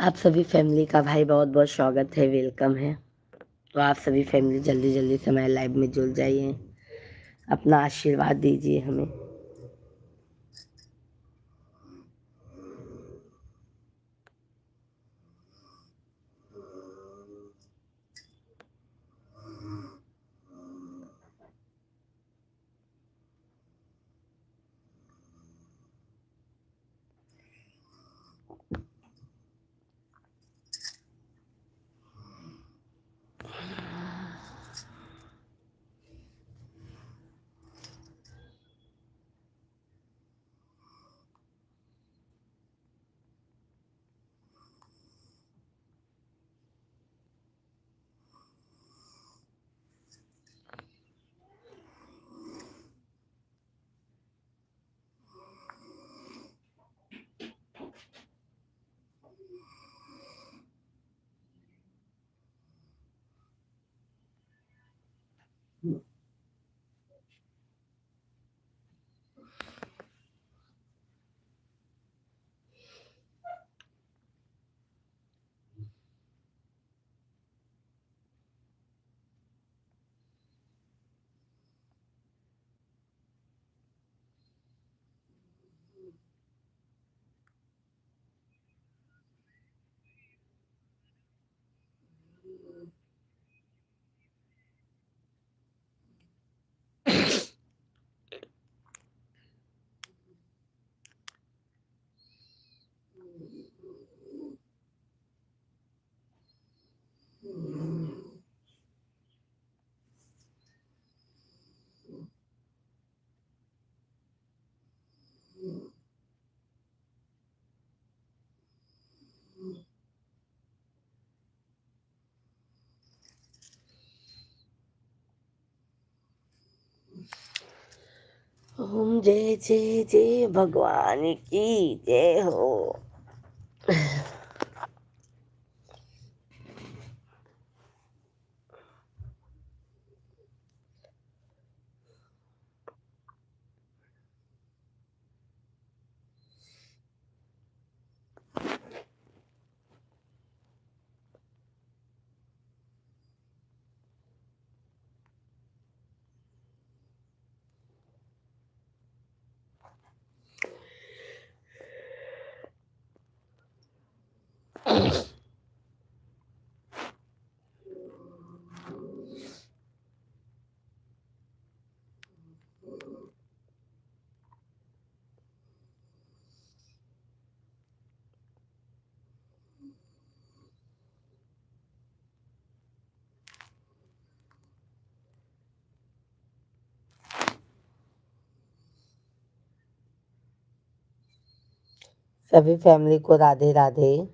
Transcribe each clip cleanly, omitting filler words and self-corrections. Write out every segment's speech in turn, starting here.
आप सभी फैमिली का भाई बहुत-बहुत स्वागत है, वेलकम है। तो आप सभी फैमिली जल्दी-जल्दी से हमारे लाइव में जुड़ जाइए। अपना आशीर्वाद दीजिए हमें। ओम जय जय जय भगवान की जय हो। सभी फैमिली को राधे राधे।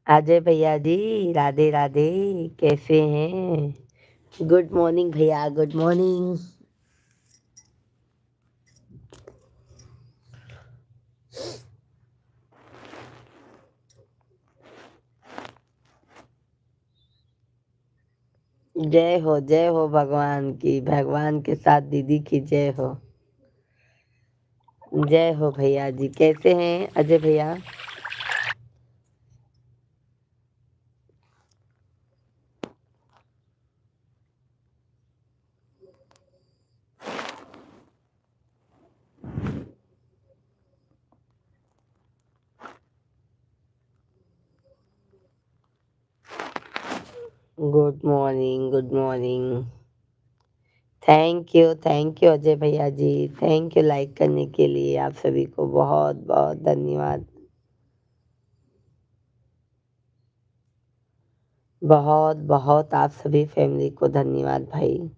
अजय भैया जी राधे राधे, कैसे हैं? गुड मॉर्निंग भैया, गुड मॉर्निंग। जय हो भगवान की, भगवान के साथ दीदी की जय हो। जय हो भैया जी, कैसे हैं अजय भैया? Good morning, good morning. Thank you Ajay भैया जी, थैंक यू लाइक करने के लिए। आप सभी को बहुत बहुत धन्यवाद। बहुत बहुत आप सभी फैमिली को धन्यवाद भाई।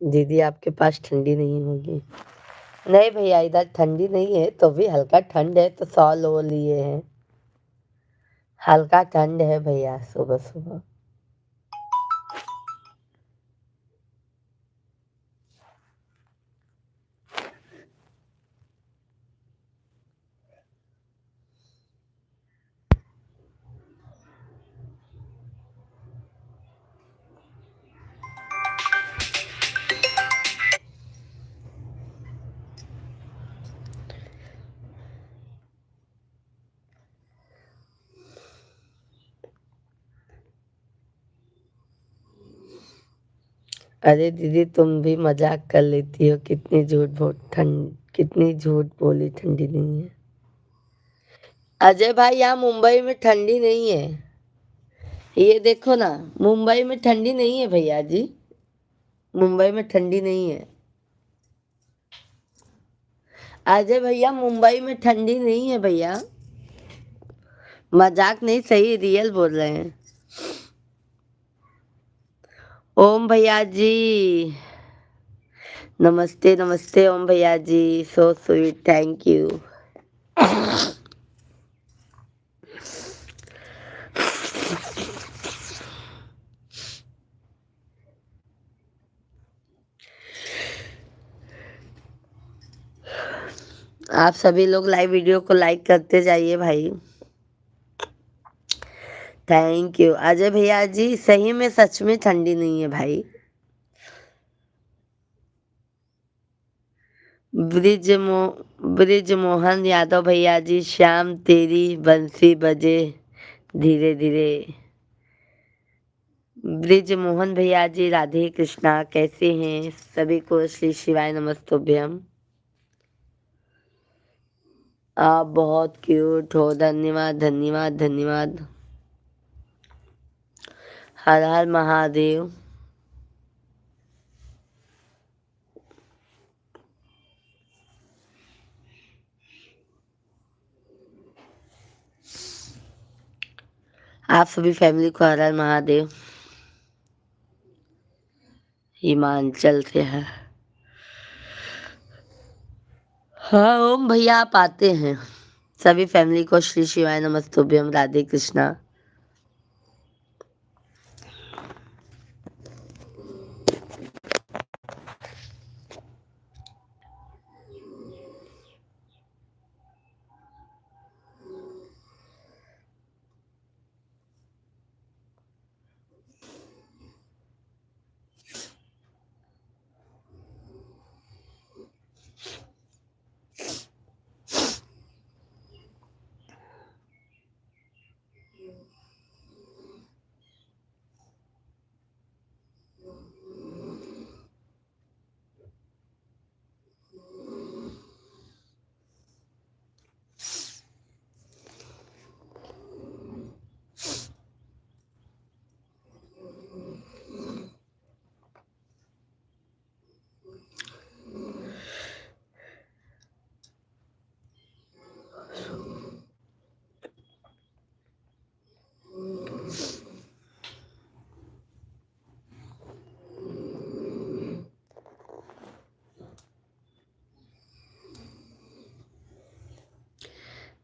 दीदी आपके पास ठंडी नहीं होगी? नहीं भैया, इधर ठंडी नहीं है, तो भी हल्का ठंड है तो शॉल वो लिए हैं। हल्का ठंड है भैया सुबह सुबह। अरे दीदी तुम भी मजाक कर लेती हो, कितनी झूठ बोली ठंडी नहीं है। अजय भाई यहाँ मुंबई में ठंडी नहीं है, ये देखो ना, मुंबई में ठंडी नहीं है भैया जी, मुंबई में ठंडी नहीं है। अजय भैया मुंबई में ठंडी नहीं है भैया, मजाक नहीं, सही रियल बोल रहे हैं। ओम भैया जी नमस्ते नमस्ते, ओम भैया जी सो स्वीट, थैंक यू। आप सभी लोग लाइव वीडियो को लाइक करते जाइए भाई, थैंक यू। अजय भैया जी सही में सच में ठंडी नहीं है भाई। ब्रिज मोहन यादव भैया जी, श्याम तेरी बंसी बजे धीरे धीरे। ब्रिज मोहन भैया जी राधे कृष्णा, कैसे हैं सभी को, श्री शिवाय नमस्तुभ्यम। आप बहुत क्यूट हो, धन्यवाद धन्यवाद धन्यवाद। हर हर महादेव। आप सभी फैमिली को हर हर महादेव। हिमाचल से है। हाँ ओम भैया आप आते हैं, सभी फैमिली को श्री शिवाय नमस्तुभ्यम, राधे कृष्णा।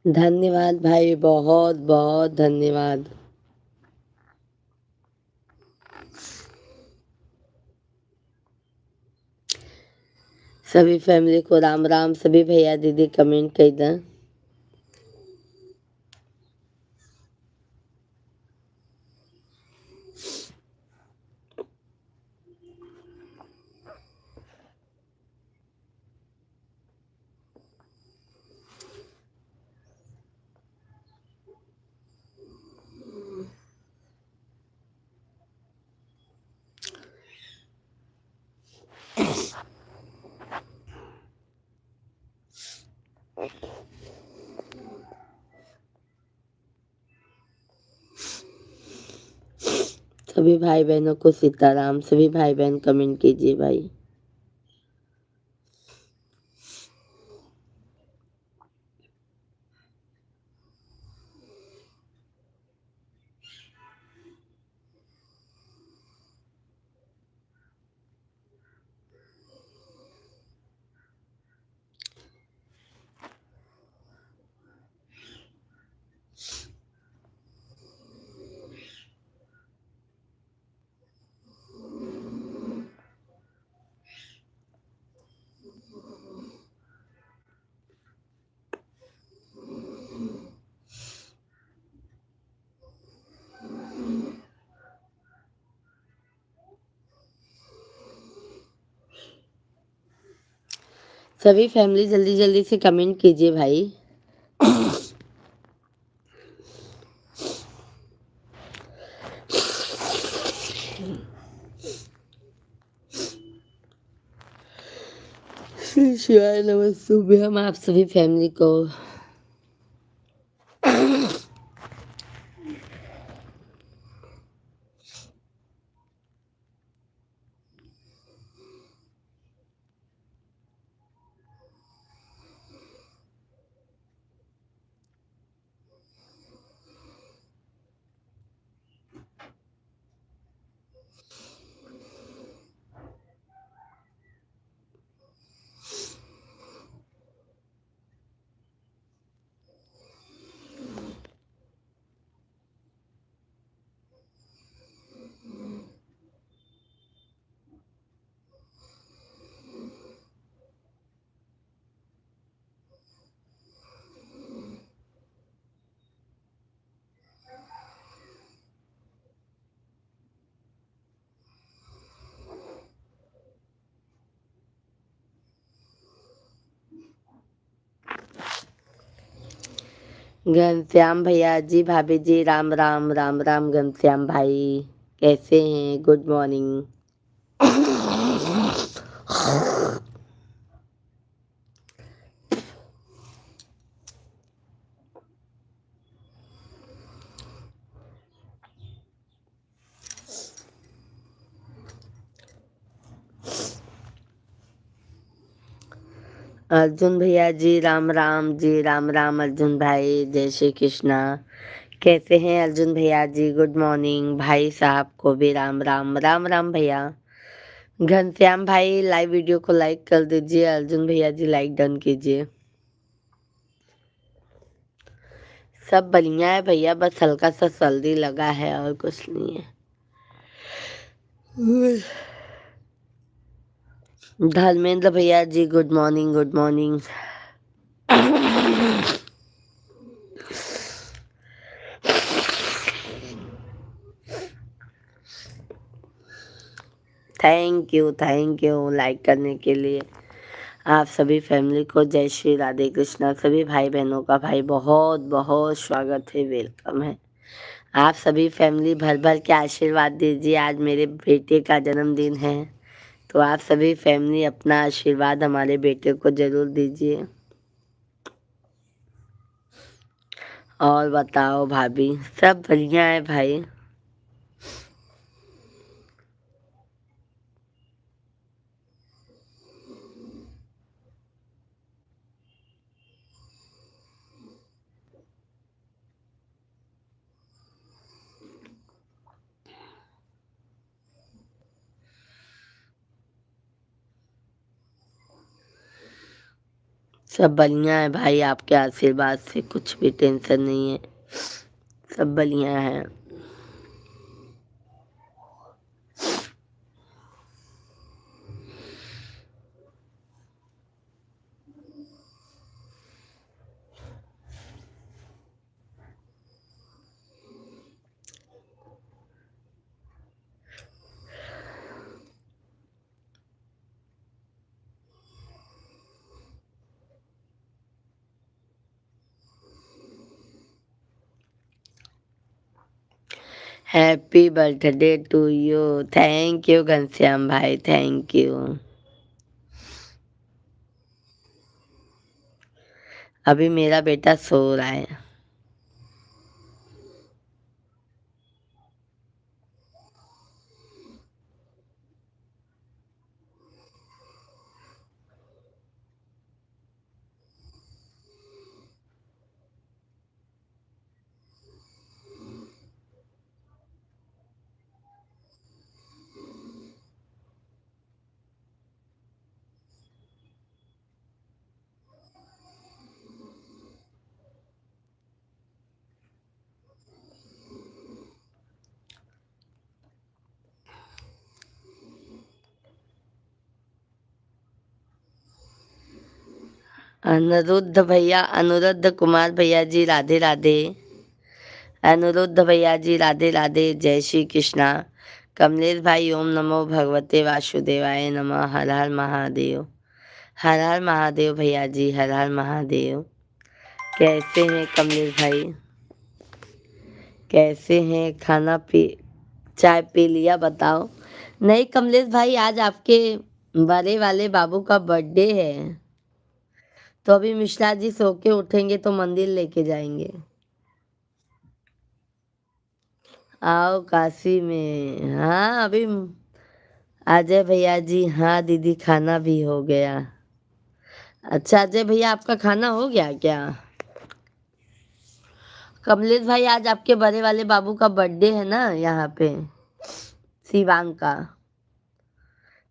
धन्यवाद भाई, बहुत बहुत धन्यवाद। सभी फैमिली को राम राम, सभी भैया दीदी कमेंट कर दें। सभी भाई बहनों को सीताराम, सभी भाई बहन कमेंट कीजिए भाई। सभी फैमिली जल्दी जल्दी से कमेंट कीजिए भाई। श्री शिवाय नमस्तुभ्यं। हम आप सभी फैमिली को घनश्याम भैया जी, भाभी जी, राम राम राम राम। घनश्याम भाई कैसे हैं? Good morning. अर्जुन भैया जी, राम राम जी, राम राम। अर्जुन भाई जय श्री कृष्णा। कैसे हैं अर्जुन भैया जी? Good morning. भाई साहब को भी राम राम राम राम भैया। घनश्याम भाई लाइव वीडियो को लाइक कर दीजिए। अर्जुन भैया जी लाइक डन कीजिए। सब बढ़िया है भैया, बस हल्का सा सर्दी लगा है और कुछ नहीं है। धर्मेंद्र भैया ji, good morning good morning. Thank you like करने के लिए। आप सभी फैमिली को जय श्री राधे कृष्णा। सभी भाई बहनों का भाई बहुत बहुत स्वागत है, वेलकम है। आप सभी फैमिली भर भर के आशीर्वाद दीजिए। आज मेरे बेटे का जन्मदिन है, तो आप सभी फैमिली अपना आशीर्वाद हमारे बेटे को जरूर दीजिए। और बताओ भाभी? सब बढ़िया है भाई। सब बढ़िया है भाई, आपके आशीर्वाद से कुछ भी टेंशन नहीं है, सब बढ़िया है। Happy birthday to you. Thank you Ghanshyam भाई, थैंक यू। अभी मेरा बेटा सो रहा है। अनिरुद्ध भैया, अनुरुद्ध कुमार भैया जी राधे राधे। अनुरुद्ध भैया जी राधे राधे, जय श्री कृष्णा। कमलेश भाई ओम नमो भगवते वासुदेवाय नमः। हर हर महादेव। हर हर महादेव भैया जी, हर हर महादेव। कैसे हैं कमलेश भाई? कैसे हैं? खाना पी चाय पी लिया? बताओ। नहीं कमलेश भाई, आज आपके बड़े वाले बाबू का बर्थडे है, तो अभी मिश्रा जी सो के उठेंगे तो मंदिर लेके जाएंगे। आओ काशी में। हाँ अभी अजय भैया जी, हाँ दीदी खाना भी हो गया। अच्छा अजय भैया, आपका खाना हो गया क्या? कमलेश भाई, आज आपके बड़े वाले बाबू का बर्थडे है ना यहाँ पे, शिवांग का।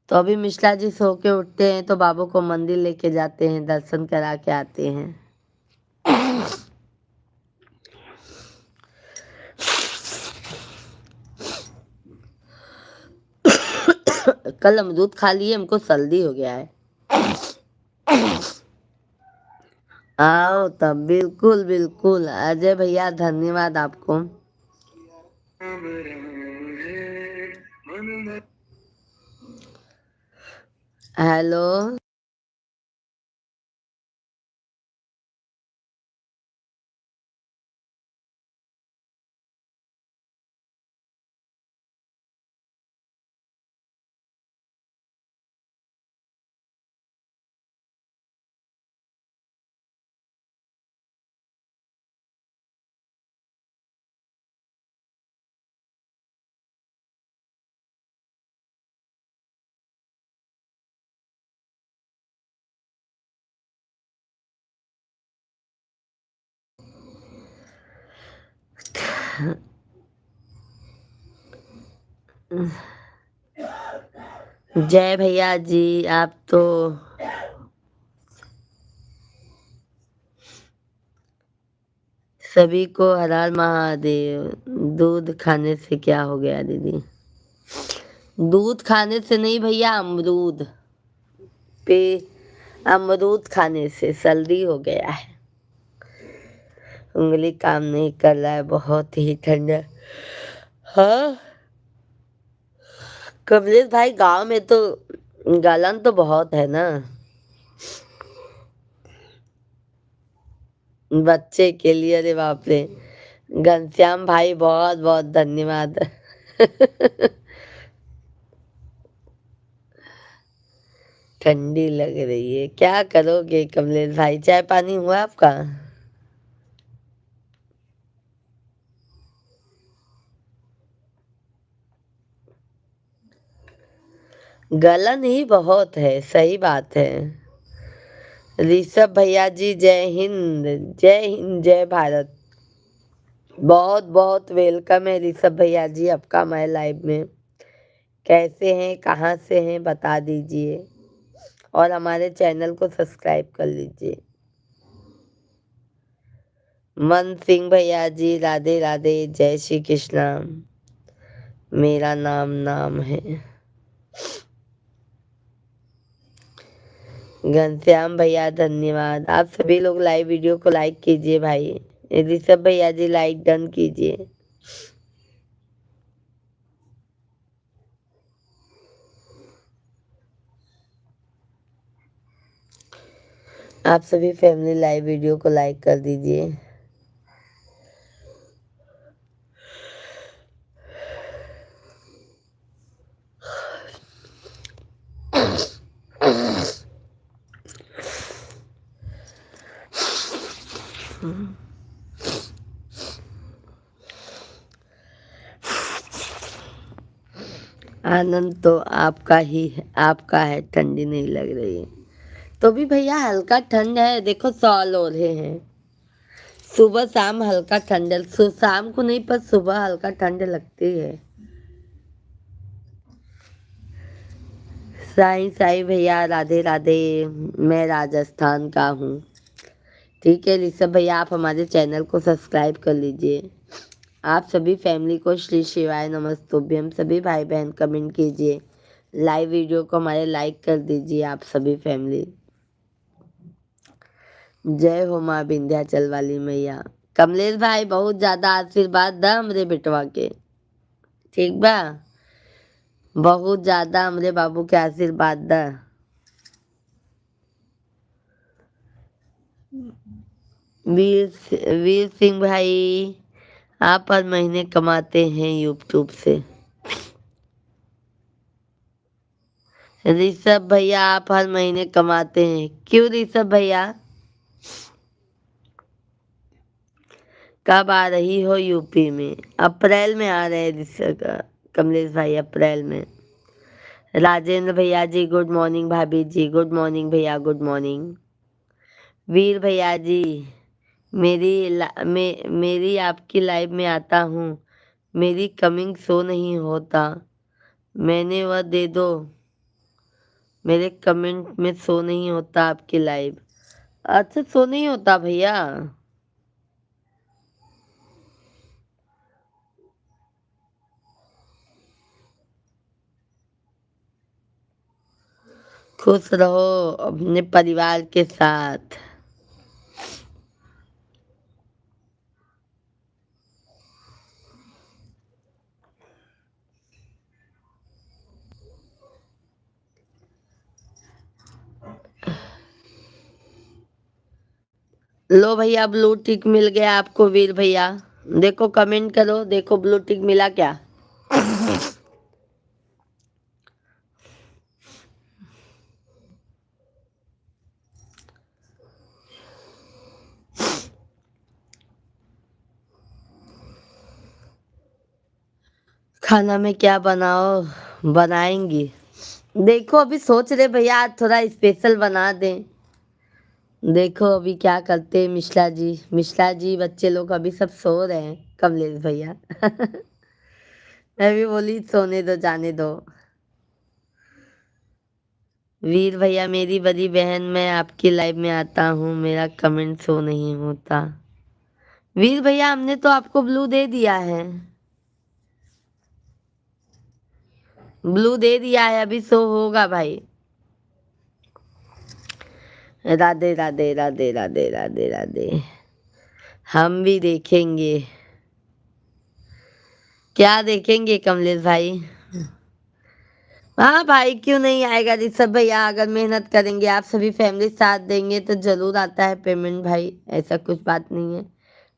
तो अभी मिश्रा जी सो के उठते हैं तो बाबू को मंदिर लेके जाते हैं, दर्शन करा के आते हैं। कल अमरूद खा लिए, हमको सर्दी हो गया है। आओ तब, बिल्कुल बिल्कुल अजय भैया, धन्यवाद आपको। हेलो। जय भैया जी, आप तो सभी को हर हर महादेव। दूध खाने से क्या हो गया दीदी? दूध खाने से नहीं भैया, अमरूद पे, अमरूद खाने से सर्दी हो गया है। उंगली काम नहीं कर रहा है, बहुत ही ठंडा। हाँ कमलेश भाई, गांव में तो गलन तो बहुत है ना बच्चे के लिए। अरे बाप रे, घनश्याम भाई बहुत बहुत धन्यवाद। ठंडी लग रही है, क्या करोगे कमलेश भाई? चाय पानी हुआ आपका? गलन ही बहुत है, सही बात है। ऋषभ भैया जी, जय हिंद, जय हिंद, जय भारत। बहुत बहुत वेलकम है ऋषभ भैया जी आपका हमारे लाइव में। कैसे हैं, कहाँ से हैं, बता दीजिए, और हमारे चैनल को सब्सक्राइब कर लीजिए। मन सिंह भैया जी, राधे राधे, जय श्री कृष्णा। मेरा नाम नाम है। घनश्याम भैया धन्यवाद। आप सभी लोग लाइव वीडियो को लाइक कीजिए भाई। ऋषभ भैया जी लाइक डन कीजिए। आप सभी फैमिली लाइव वीडियो को लाइक कर दीजिए। आनंद तो आपका ही है, आपका है, ठंडी नहीं लग रही है तो भी भैया हल्का ठंड है। देखो सॉल ओढ़े हैं, सुबह शाम हल्का ठंड, शाम को नहीं पर सुबह हल्का ठंड लगती है। साईं साईं भैया राधे राधे, मैं राजस्थान का हूँ। ठीक है ऋषभ भैया, आप हमारे चैनल को सब्सक्राइब कर लीजिए। आप सभी फैमिली को श्री शिवाय नमस्तुभ्यम। सभी भाई बहन कमेंट कीजिए, लाइव वीडियो को हमारे लाइक कर दीजिए आप सभी फैमिली। जय हो माँ विंध्याचल वाली मैया। कमलेश भाई, बहुत ज्यादा आशीर्वाद द हमरे बेटवा के, ठीक बा? बहुत ज्यादा हमरे बाबू के आशीर्वाद द। वीर सिंह भाई, आप हर महीने कमाते हैं यूट्यूब से। ऋषभ भैया, आप हर महीने कमाते हैं, क्यों ऋषभ भैया? कब आ रही हो यूपी में? अप्रैल में आ रहे हैं ऋषभ कमलेश भाई, अप्रैल में। राजेंद्र भैया जी गुड मॉर्निंग, भाभी जी गुड मॉर्निंग, भैया गुड मॉर्निंग। वीर भैया जी, मेरी आपकी लाइव में आता हूँ, मेरी कमिंग शो नहीं होता, मैंने वह दे दो, मेरे कमेंट में शो नहीं होता आपकी लाइव। अच्छा, शो नहीं होता भैया? खुश रहो अपने परिवार के साथ। लो भैया, ब्लू टिक मिल गया आपको वीर भैया। देखो कमेंट करो, देखो ब्लू टिक मिला क्या? खाना में क्या बनाएंगी? देखो अभी सोच रहे भैया आज थोड़ा स्पेशल बना दें। देखो अभी क्या करते हैं मिश्रा जी बच्चे लोग अभी सब सो रहे हैं कमलेश भैया। मैं भी बोली सोने दो, जाने दो। वीर भैया, मेरी बड़ी बहन, मैं आपकी लाइव में आता हूँ, मेरा कमेंट शो नहीं होता। वीर भैया, हमने तो आपको ब्लू दे दिया है, ब्लू दे दिया है, अभी शो होगा भाई। राधे राधे राधे राधे राधे राधे। हम भी देखेंगे। क्या देखेंगे कमलेश भाई? हाँ भाई, क्यों नहीं आएगा ऋषभ भैया? अगर मेहनत करेंगे, आप सभी फैमिली साथ देंगे तो जरूर आता है पेमेंट भाई, ऐसा कुछ बात नहीं है।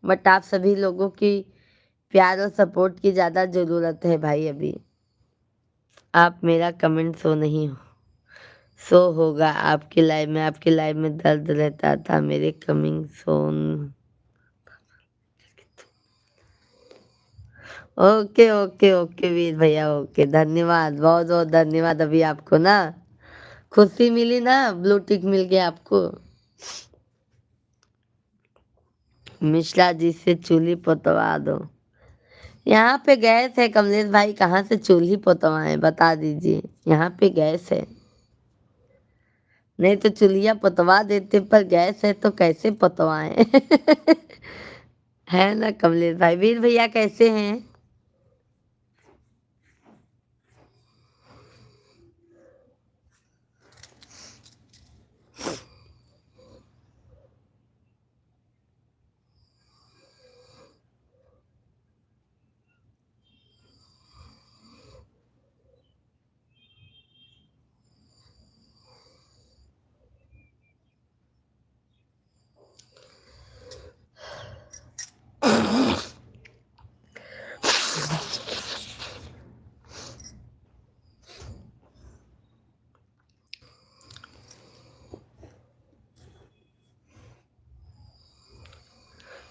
बट आप सभी लोगों की प्यार और सपोर्ट की ज़्यादा ज़रूरत है भाई अभी। आप मेरा कमेंट शो होगा आपकी लाइव में दर्द रहता था, मेरे coming soon. Okay okay okay Veer भैया, ओके, धन्यवाद, बहुत बहुत धन्यवाद। अभी आपको ना खुशी मिली ना, ब्लू टिक मिल गया आपको। मिश्रा जी से चूल्ही पोतवा दो। यहाँ पे गैस है कमलेश भाई, कहाँ से चूल्ही पोतवाएं बता दीजिए, यहाँ पे गैस है। नहीं तो चूल्हिया पोतवा देते, पर गैस है तो कैसे पोतवाएं? है ना कमलेश भाई? वीर भैया कैसे हैं?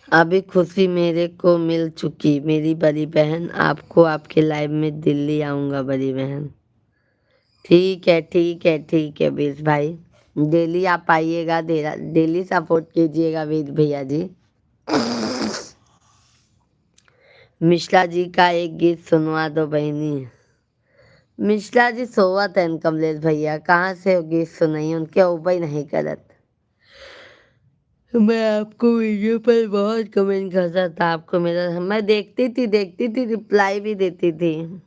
अभी खुशी मेरे को मिल चुकी, मेरी बड़ी बहन, आपको आपके लाइव में दिल्ली आऊंगा बड़ी बहन। ठीक है ठीक है ठीक है वीर भाई, डेली आप आइएगा, डेली सपोर्ट कीजिएगा वीर भैया जी। मिश्रा जी का एक गीत सुनवा दो बहनी। मिश्रा जी सोवत है कमलेश भैया, कहाँ से वो गीत सुनाई, उनके ऊपर नहीं करत। मैं आपको वीडियो पर बहुत कमेंट करता था, आपको मेरा, मैं देखती थी, रिप्लाई भी देती थी।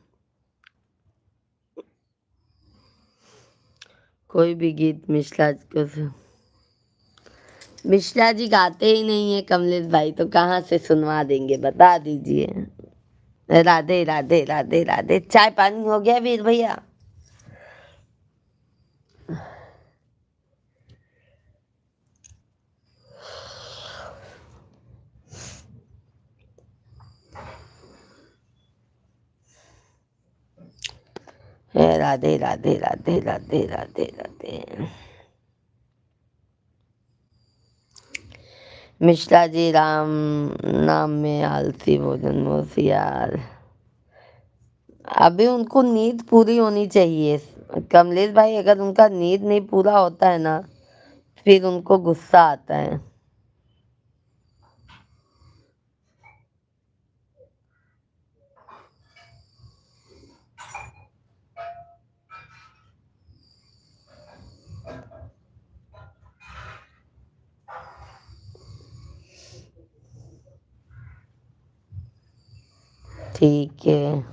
कोई भी गीत मिश्रा जी गाते ही नहीं है कमलेश भाई, तो कहाँ से सुनवा देंगे बता दीजिए। राधे राधे राधे राधे। चाय पानी हो गया वीर भैया? राधे राधे राधे राधे राधे राधे। मिश्रा जी, राम नाम में आलसी भोजन होशियार। अभी उनको नींद पूरी होनी चाहिए कमलेश भाई, अगर उनका नींद नहीं पूरा होता है ना फिर उनको गुस्सा आता है। ठीक है।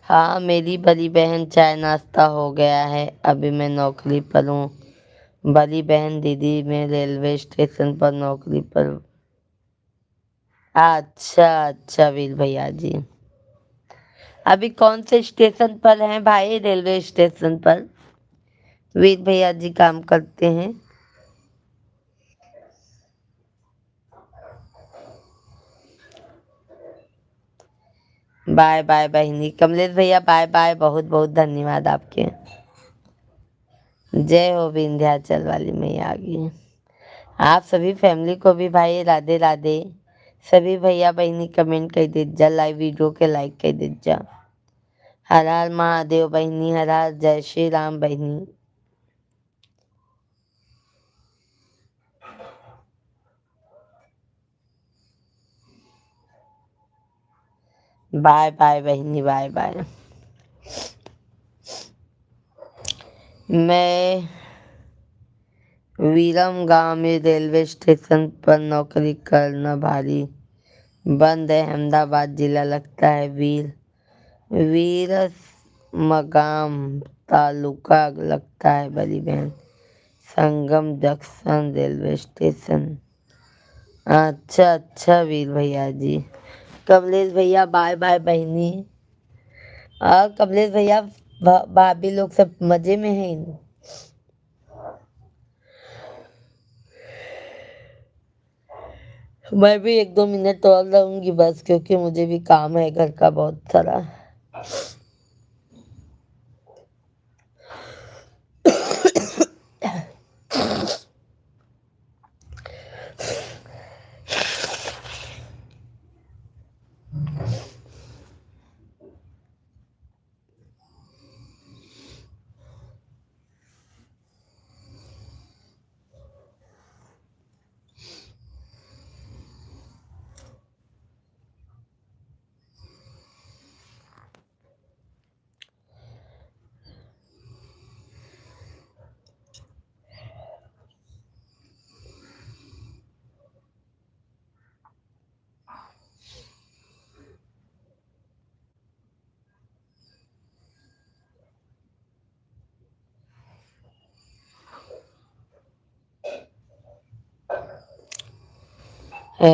हाँ, मेरी बड़ी बहन, चाय नाश्ता हो गया है, अभी मैं नौकरी पर हूँ। बड़ी बहन दीदी मैं रेलवे स्टेशन पर नौकरी पर। अच्छा अच्छा वीर भैया जी, अभी कौन से स्टेशन पर हैं भाई? रेलवे स्टेशन पर वीर भैया जी काम करते हैं। बाय बाय बहिनी। कमलेश भैया बाय बाय, बहुत बहुत धन्यवाद आपके। जय हो विंध्याचल वाली मैया की। आप सभी फैमिली को भी भाई राधे राधे। सभी भैया बहिनी कमेंट कर दीजा, लाइव वीडियो के लाइक कर दीजा। हर हर महादेव बहिनी, हर हर जय श्री राम बहिनी। बाय बाय बहिनी, बाय बाय। मैं वीरम गांव में रेलवे स्टेशन पर नौकरी करना भारी बंद है। अहमदाबाद जिला लगता है। वीर मगाम तालुका लगता है। बड़ी बहन संगम जंक्शन रेलवे स्टेशन। अच्छा अच्छा वीर भैया जी। कमलेश भैया बाय बाय बहनी। कमलेश भैया भाभी लोग सब मजे में हैं? मैं भी 1-2 मिनट और रहूंगी बस, क्योंकि मुझे भी काम है घर का बहुत सारा।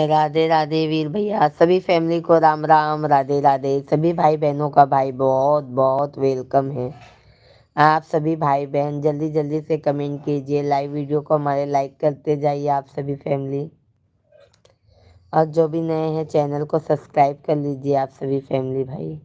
राधे राधे वीर भैया, सभी फैमिली को राम राम, राधे राधे। सभी भाई बहनों का भाई बहुत बहुत वेलकम है। आप सभी भाई बहन जल्दी जल्दी से कमेंट कीजिए, लाइव वीडियो को हमारे लाइक करते जाइए आप सभी फैमिली। और जो भी नए हैं चैनल को सब्सक्राइब कर लीजिए आप सभी फैमिली भाई।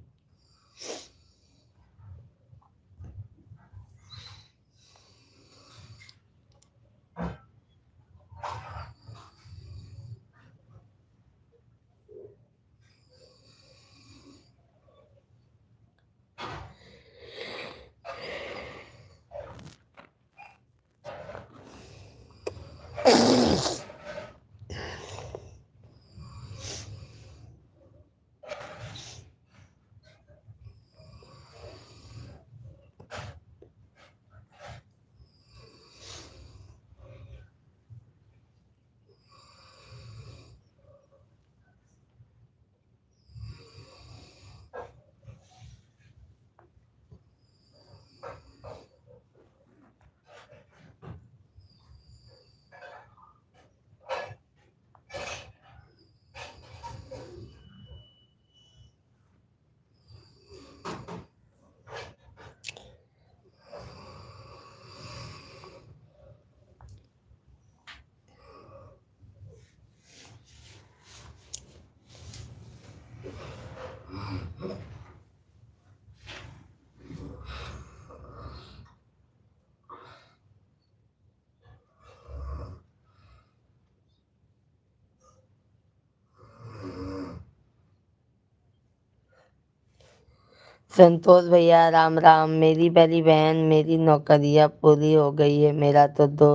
संतोष भैया राम राम। मेरी पहली बहन मेरी नौकरियां पूरी हो गई है। मेरा तो 2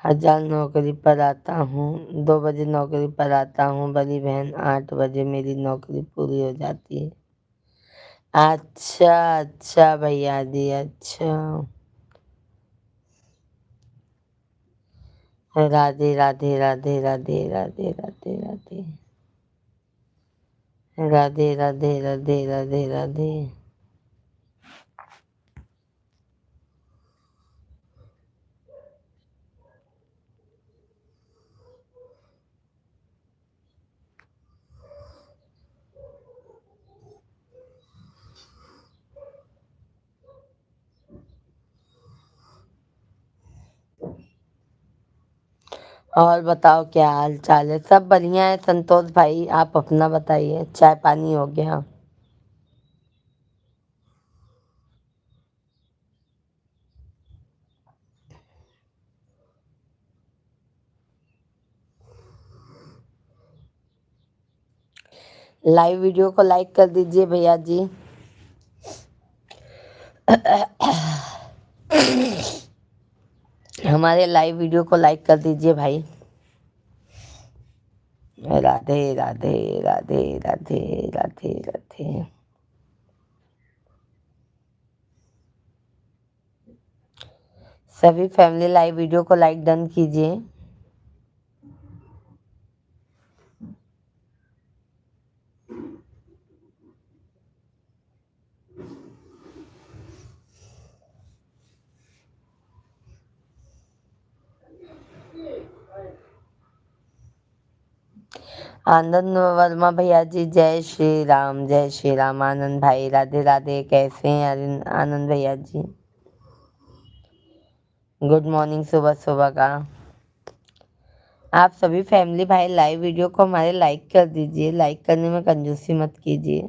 हजार नौकरी पर आता हूँ, 2 बजे नौकरी पर आता हूँ। बड़ी बहन 8 बजे मेरी नौकरी पूरी हो जाती है। अच्छा अच्छा भैया जी, अच्छा। राधे राधे राधे राधे राधे राधे राधे राधे राधे राधे राधे राधे। और बताओ क्या हाल चाल है? सब बढ़िया है संतोष भाई, आप अपना बताइए। चाय पानी हो गया? लाइव वीडियो को लाइक कर दीजिए भैया जी। हमारे लाइव वीडियो को लाइक कर दीजिए भाई। राधे राधे राधे राधे राधे राधे। सभी फैमिली लाइव वीडियो को लाइक डन कीजिए। आनंद वर्मा भैया जी, जय श्री राम जय श्री राम। आनंद भाई राधे राधे, कैसे हैं आनंद भैया जी? गुड मॉर्निंग, सुबह सुबह का। आप सभी फैमिली भाई लाइव वीडियो को हमारे लाइक कर दीजिए। लाइक करने में कंजूसी मत कीजिए।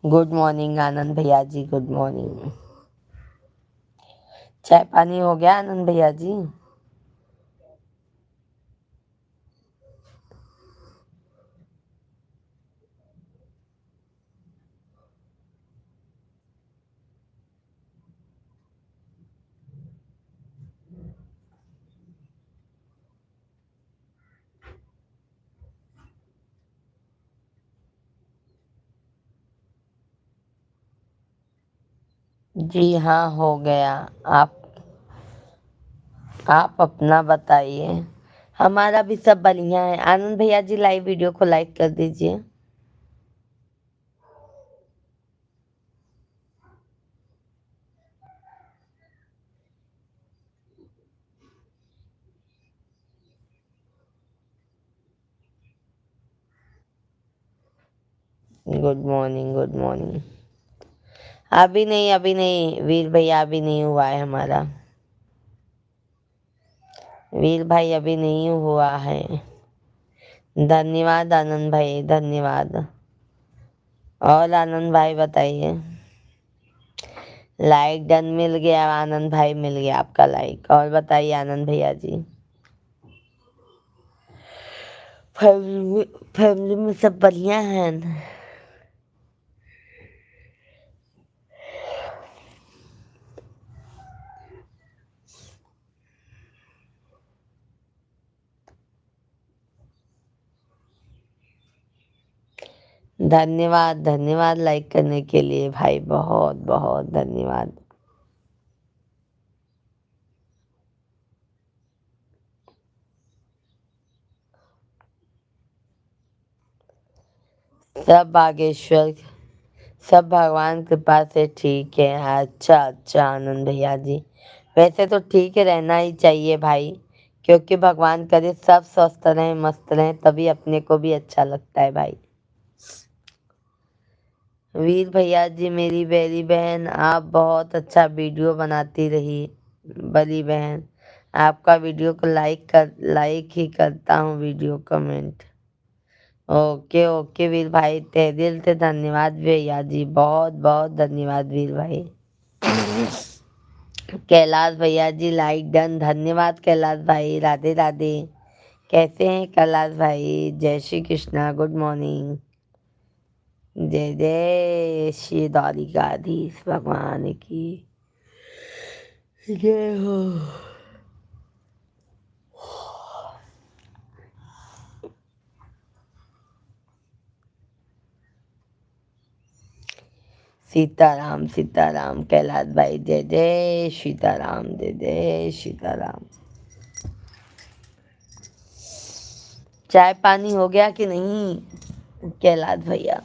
गुड मॉर्निंग आनंद भैया जी, गुड मॉर्निंग। चाय पानी हो गया आनंद भैया जी? जी हाँ, हो गया। आप अपना बताइए। हमारा भी सब बढ़िया है। आनंद भैया जी लाइव वीडियो को लाइक कर दीजिए। Good morning, good morning. अभी नहीं वीर भैया, अभी नहीं हुआ है हमारा। वीर भाई अभी नहीं हुआ है। धन्यवाद आनंद भाई, धन्यवाद। और आनंद भाई बताइए। लाइक डन मिल गया आनंद भाई, मिल गया आपका लाइक। और बताइए आनंद भैया जी। फैमिली में सब बढ़िया है? धन्यवाद धन्यवाद लाइक करने के लिए भाई, बहुत बहुत धन्यवाद। सब बागेश्वर, सब भगवान कृपा से ठीक है। अच्छा अच्छा आनंद भैया जी, वैसे तो ठीक है, रहना ही चाहिए भाई, क्योंकि भगवान करे सब स्वस्थ रहें मस्त रहें, तभी अपने को भी अच्छा लगता है भाई। वीर भैया जी, मेरी बड़ी बहन आप बहुत अच्छा वीडियो बनाती रही। बड़ी बहन, आपका वीडियो को लाइक ही करता हूँ, वीडियो कमेंट। ओके ओके वीर भाई, तहे दिल से धन्यवाद भैया जी, बहुत बहुत धन्यवाद वीर भाई। कैलाश भैया जी लाइक डन, धन्यवाद कैलाश भाई, राधे राधे। कैसे हैं कैलाश भाई? जय श्री कृष्णा, गुड मॉर्निंग। जय जय श्री द्वारिकाधीश भगवान की जय हो। सीताराम सीताराम कैलाश भाई, जय जय सीताराम, जय जय सीताराम। चाय पानी हो गया कि नहीं कैलाश भैया?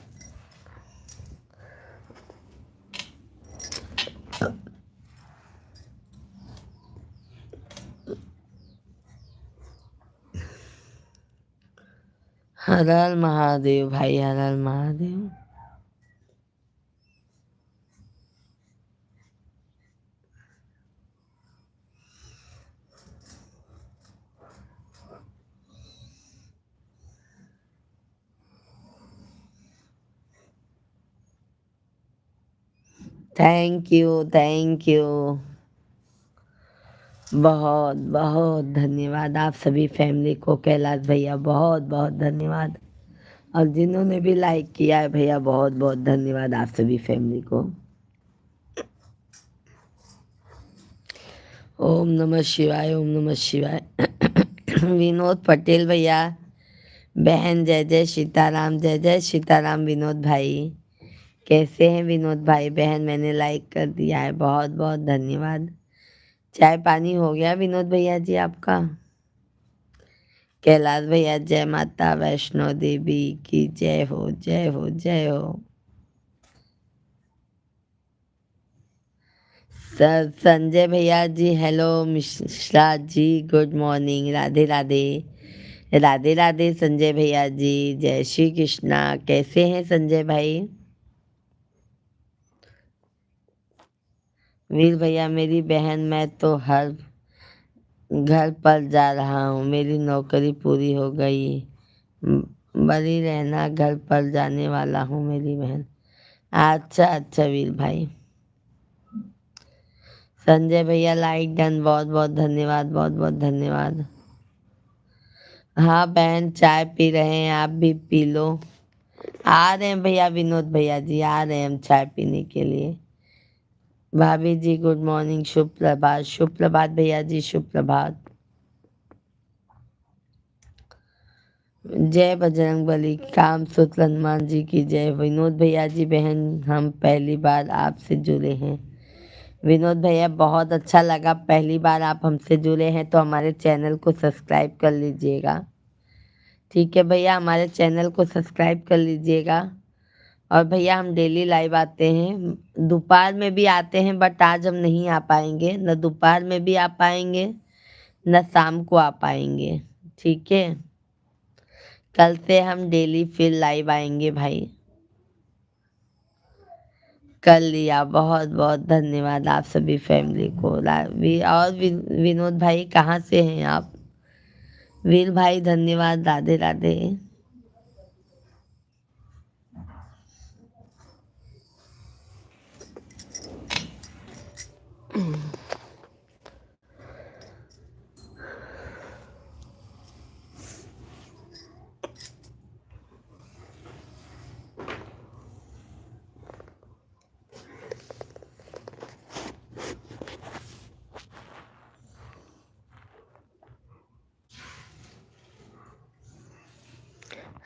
हर हर महादेव भाई, हर हर Mahadev. Thank you, thank you. बहुत बहुत धन्यवाद आप सभी फैमिली को। कैलाश भैया बहुत बहुत धन्यवाद, और जिन्होंने भी लाइक किया है भैया बहुत बहुत धन्यवाद आप सभी फैमिली को। ओम नमः शिवाय, ओम नमः शिवाय। विनोद पटेल भैया, बहन जय जय सीताराम, जय जय सीताराम विनोद भाई। कैसे हैं विनोद भाई? बहन मैंने लाइक कर दिया है, बहुत बहुत धन्यवाद। चाय पानी हो गया विनोद भैया जी आपका? कैलाश भैया, जय माता वैष्णो देवी की जय हो, जय हो, जय हो। सर संजय भैया जी, hello Mishra ji, good morning, Radhe Radhe. Radhe Radhe Sanjay भैया जी, जय श्री कृष्णा। कैसे हैं संजय भाई? वीर भैया, मेरी बहन मैं तो हर घर पर जा रहा हूँ, मेरी नौकरी पूरी हो गई, बड़ी रहना, घर पर जाने वाला हूँ मेरी बहन। अच्छा अच्छा वीर भाई। संजय भैया लाइक डन, बहुत बहुत धन्यवाद, बहुत बहुत धन्यवाद। हाँ बहन, चाय पी रहे हैं, आप भी पी लो। आ रहे हैं भैया विनोद भैया जी, आ रहे हैं हम चाय पीने के लिए। भाभी जी गुड मॉर्निंग, शुभ प्रभात, शुभ प्रभात भैया जी, शुभ प्रभात। जय बजरंग बली, काम सूत्र हनुमान जी की जय। विनोद भैया जी, बहन हम पहली बार आपसे जुड़े हैं। विनोद भैया बहुत अच्छा लगा, पहली बार आप हमसे जुड़े हैं तो हमारे चैनल को सब्सक्राइब कर लीजिएगा। ठीक है भैया, हमारे चैनल को सब्सक्राइब कर लीजिएगा। और भैया हम डेली लाइव आते हैं, दोपहर में भी आते हैं, बट आज हम नहीं आ पाएंगे, न दोपहर में भी आ पाएंगे न शाम को आ पाएंगे। ठीक है, कल से हम डेली फिर लाइव आएंगे भाई। कर लिया, बहुत बहुत धन्यवाद आप सभी फैमिली को। और विनोद भाई कहाँ से हैं आप? वीर भाई धन्यवाद, राधे राधे।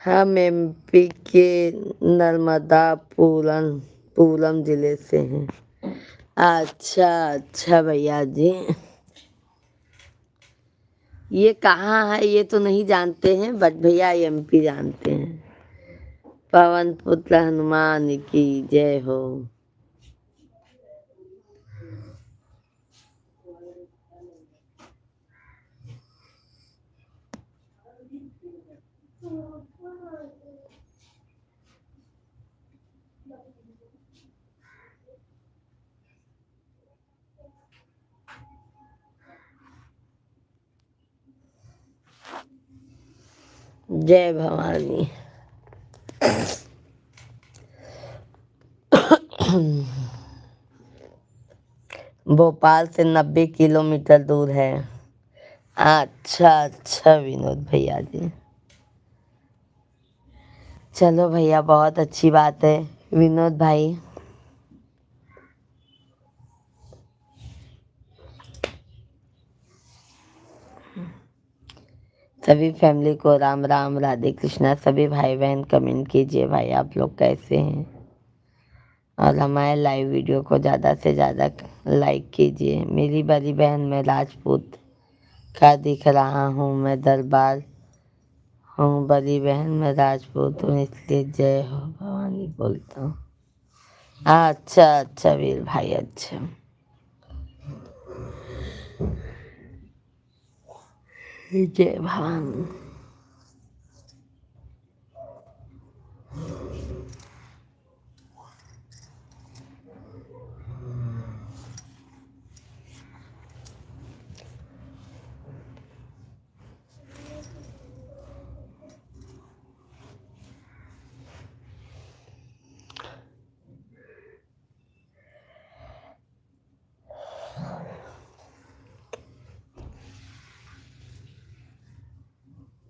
हम एमपी के नर्मदा पूरम जिले से हैं। अच्छा अच्छा भैया जी, ये कहाँ है ये तो नहीं जानते हैं, बट भैया एमपी जानते हैं। पवन पुत्र हनुमान की जय हो। जय भवानी। भोपाल से 90 किलोमीटर दूर है। अच्छा अच्छा विनोद भैया जी, चलो भैया बहुत अच्छी बात है विनोद भाई। सभी फैमिली को राम राम, राधे कृष्णा। सभी भाई बहन कमेंट कीजिए भाई आप लोग कैसे हैं, और हमारे लाइव वीडियो को ज़्यादा से ज़्यादा लाइक कीजिए। मेरी बड़ी बहन, मैं राजपूत का दिख रहा हूँ, मैं दरबार हूँ। बड़ी बहन मैं राजपूत हूँ, इसलिए जय हो भवानी बोलता हूँ। अच्छा अच्छा वीर भाई, अच्छा। जय भवानी।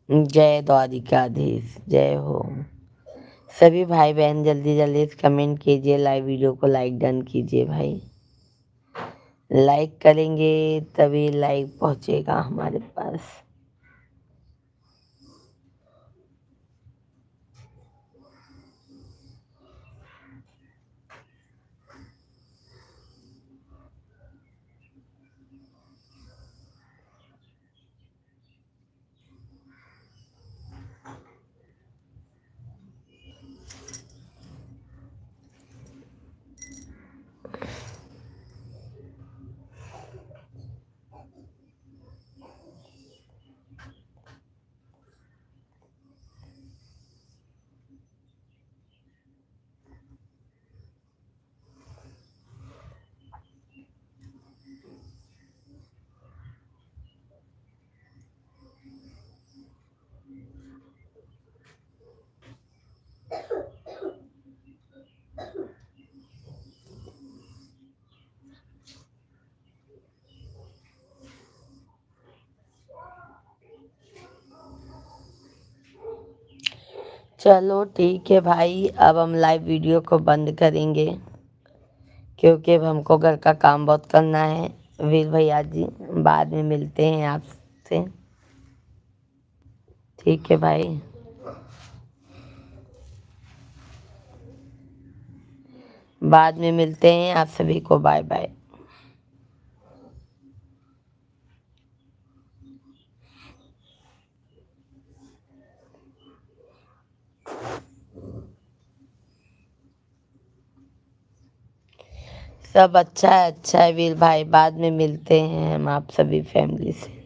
जय द्वारिकाधीश, जय हो। सभी भाई बहन जल्दी जल्दी कमेंट कीजिए, लाइव वीडियो को लाइक डन कीजिए भाई। लाइक करेंगे तभी लाइक पहुंचेगा हमारे पास। चलो ठीक है भाई, अब हम लाइव वीडियो को बंद करेंगे क्योंकि अब हमको घर का काम बहुत करना है। वीर भैया जी, बाद में मिलते हैं आपसे। ठीक है भाई, बाद में मिलते हैं। आप सभी को बाय बाय। सब अच्छा है वीर भाई, बाद में मिलते हैं हम आप सभी फैमिली से।